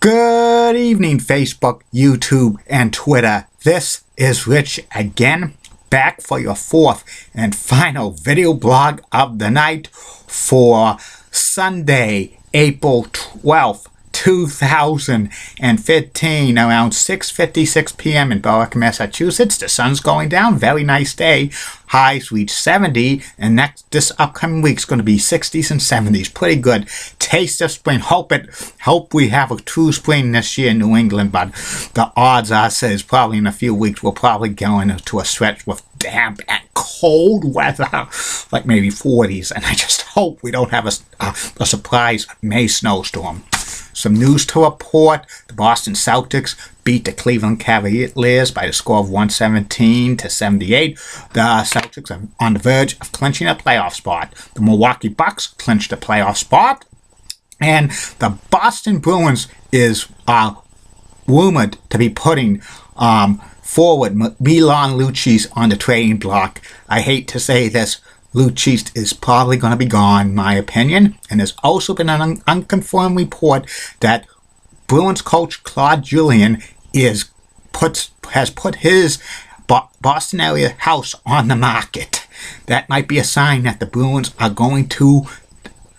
Good evening, Facebook, YouTube, and Twitter. This is Rich again, back for your fourth and final video blog of the night for Sunday, April 12th, 2015, around 6:56 p.m. in Brougton, Massachusetts. The sun's going down. Very nice day. Highs reach 70, and this upcoming week's going to be 60s and 70s. Pretty good. Taste of spring. Hope we have a true spring this year in New England, but the odds are says probably in a few weeks we'll probably go into a stretch with damp and cold weather, like maybe 40s, and I just hope we don't have a surprise May snowstorm. Some news to report. The Boston Celtics beat the Cleveland Cavaliers by the score of 117-78. The Celtics are on the verge of clinching a playoff spot. The Milwaukee Bucks clinched a playoff spot. And the Boston Bruins is rumored to be putting forward Milan Lucic on the trading block. I hate to say this, Lucic is probably going to be gone, in my opinion. And there's also been an unconfirmed report that Bruins coach Claude Julien has put his Boston area house on the market. That might be a sign that the Bruins are going to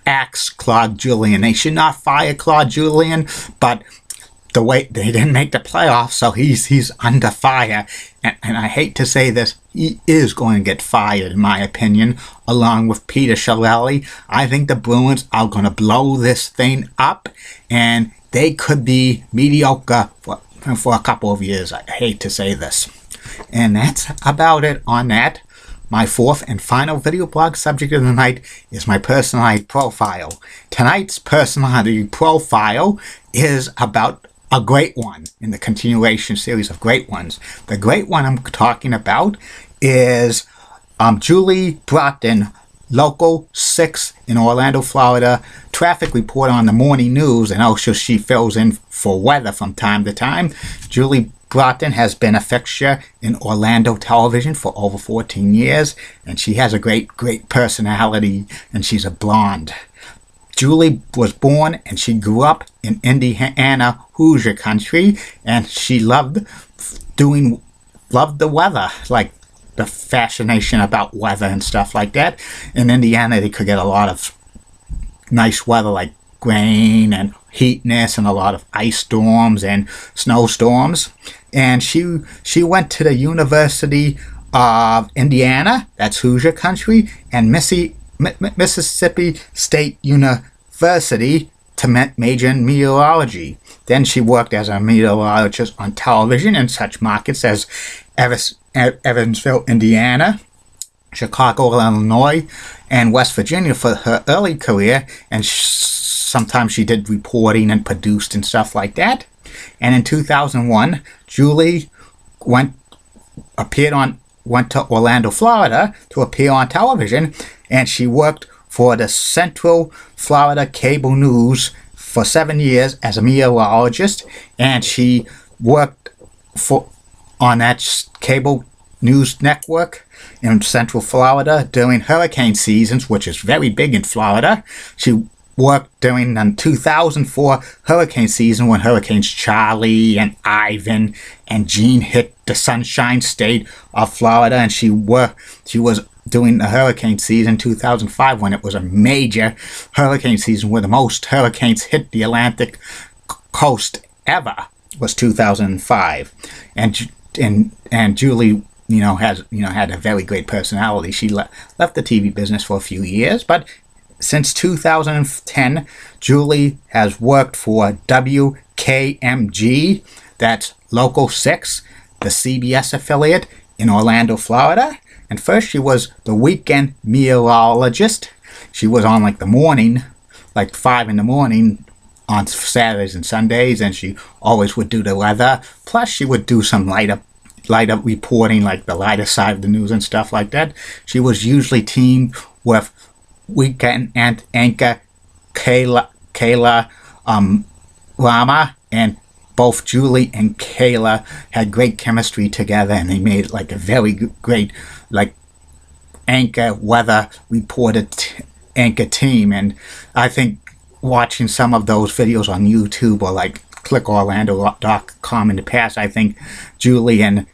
axe Claude Julien. They should not fire Claude Julien, but the way they didn't make the playoffs, so he's under fire. And I hate to say this, he is going to get fired, in my opinion, along with Peter Chiarelli. I think the Bruins are going to blow this thing up, and they could be mediocre for a couple of years. I hate to say this. And that's about it on that. My fourth and final video blog subject of the night is my personality profile. Tonight's personality profile is about a great one in the continuation series of great ones. The great one I'm talking about is Julie Brougton, local 6 in Orlando, Florida, traffic reporter on the morning news, and also she fills in for weather from time to time. Julie Brougton has been a fixture in Orlando television for over 14 years, and she has a great personality, and she's a blonde. Julie was born and she grew up in Indiana, Hoosier country, and she loved the weather, like the fascination about weather and stuff like that. In Indiana, they could get a lot of nice weather like rain and heatness and a lot of ice storms and snowstorms. And she went to the University of Indiana, that's Hoosier country, and Mississippi State University to major in meteorology. Then she worked as a meteorologist on television in such markets as Evansville, Indiana, Chicago, Illinois, and West Virginia for her early career, and sometimes she did reporting and produced and stuff like that. And in 2001, Julie went to Orlando, Florida to appear on television, and she worked for the Central Florida Cable News for 7 years as a meteorologist, and she worked on that cable news network in Central Florida during hurricane seasons, which is very big in Florida. She worked during the 2004 hurricane season when Hurricanes Charlie and Ivan and Jean hit the Sunshine State of Florida, and she was doing the hurricane season 2005 when it was a major hurricane season where the most hurricanes hit the Atlantic coast ever was 2005. And Julie had a very great personality. She left the TV business for a few years, but since 2010, Julie has worked for WKMG, that's Local 6, the CBS affiliate in Orlando, Florida. And first she was the weekend meteorologist. She was on like the morning, like 5 in the morning on Saturdays and Sundays, and she always would do the weather. Plus she would do some light up reporting, like the lighter side of the news and stuff like that. She was usually teamed with weekend anchor Kayla Rama, and both Julie and Kayla had great chemistry together, and they made like a very great anchor weather reporter anchor team. And I think watching some of those videos on YouTube or like clickorlando.com in the past. I think Julie and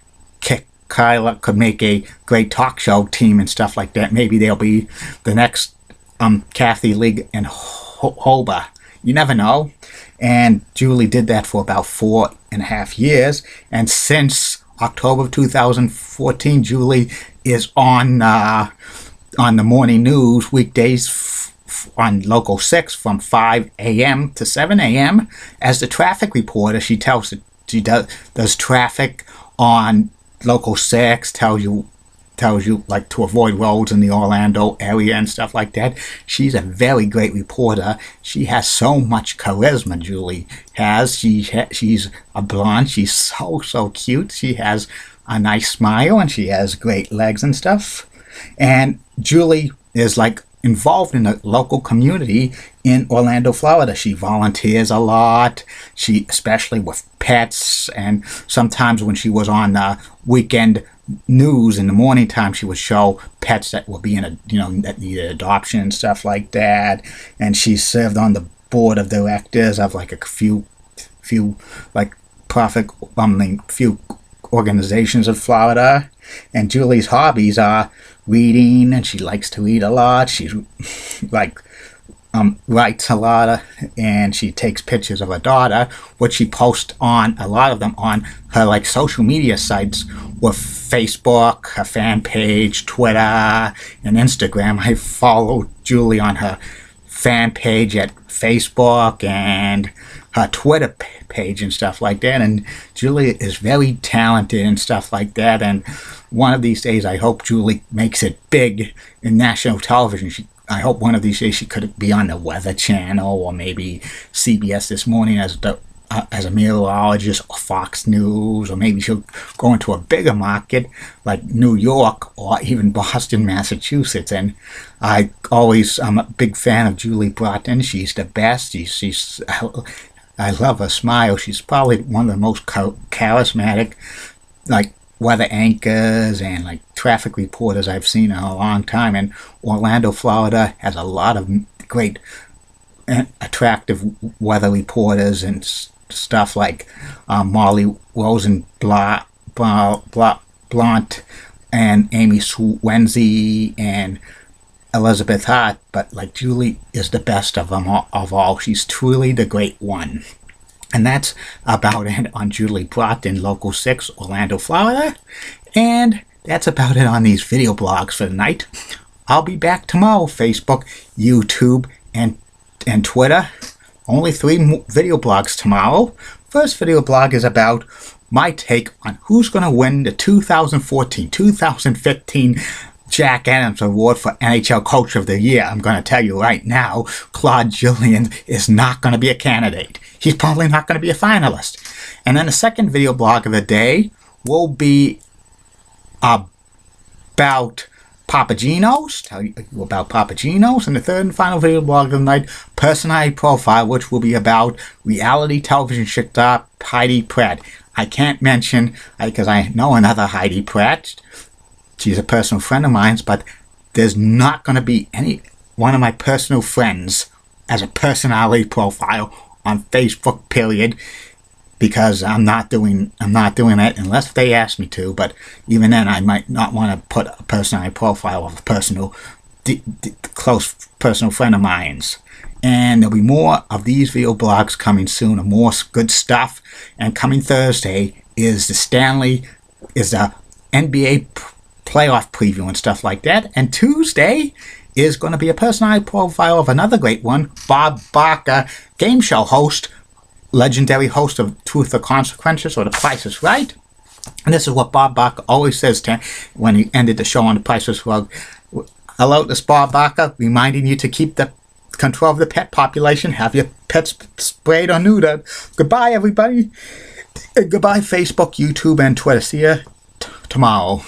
Kyla could make a great talk show team and stuff like that. Maybe they'll be the next Kathy Lee and Hoba. You never know. And Julie did that for about 4.5 years. And since October of 2014, Julie is on the morning news weekdays on Local 6 from 5 a.m. to 7 a.m. as the traffic reporter. She does traffic on Local 6, tells you like to avoid roads in the Orlando area and stuff like that. She's a very great reporter. She has so much charisma, Julie has. She's a blonde. She's so cute. She has a nice smile and she has great legs and stuff. And Julie is like involved in the local community in Orlando, Florida. She volunteers a lot. She, especially with pets, and sometimes when she was on weekend news in the morning time, she would show pets that were being, that needed adoption and stuff like that. And she served on the board of directors of like a few like few organizations in Florida. And Julie's hobbies are reading, and she likes to read a lot. She's like writes a lot, and she takes pictures of her daughter, which she posts on a lot of them on her like social media sites with Facebook, her fan page, Twitter, and Instagram. I follow Julie on her fan page at Facebook and her Twitter page and stuff like that. And Julie is very talented and stuff like that. And one of these days, I hope Julie makes it big in national television. I hope one of these days she could be on the Weather Channel or maybe CBS This Morning as a meteorologist, or Fox News, or maybe she'll go into a bigger market like New York or even Boston, Massachusetts. And I'm a big fan of Julie Brougton. She's the best. I love her smile. She's probably one of the most charismatic like weather anchors and like traffic reporters I've seen in a long time. And Orlando, Florida has a lot of great and attractive weather reporters and stuff like Molly Rosenblatt and Amy Swenzy and Elizabeth Hart, but like Julie is the best of them all. She's truly the great one. And that's about it on Julie Brougton, Local 6, Orlando, Florida. And that's about it on these video blogs for the night. I'll be back tomorrow, Facebook, YouTube, and Twitter. Only 3 video blogs tomorrow. First video blog is about my take on who's going to win the 2014-2015 Jack Adams Award for NHL Coach of the Year. I'm going to tell you right now, Claude Julien is not going to be a candidate. He's probably not going to be a finalist. And then the second video blog of the day will be about Papagenos, tell you about Papagenos. And the third and final video blog of the night, Personality Profile, which will be about reality television star Heidi Pratt. I can't mention, because I know another Heidi Pratt. She's a personal friend of mine, but there's not going to be any one of my personal friends as a personality profile on Facebook, period, because I'm not doing it unless they ask me to. But even then, I might not want to put a personality profile of a close personal friend of mine's. And there'll be more of these video blogs coming soon, and more good stuff. And coming Thursday is the NBA playoff preview and stuff like that. And Tuesday is going to be a personality profile of another great one, Bob Barker, game show host, legendary host of Truth or Consequences or The Price is Right. And this is what Bob Barker always says when he ended the show on The Price is Right. Hello, this is Bob Barker, reminding you to keep the control of the pet population, have your pets sprayed or neutered. Goodbye, everybody. Goodbye, Facebook, YouTube, and Twitter. See you tomorrow.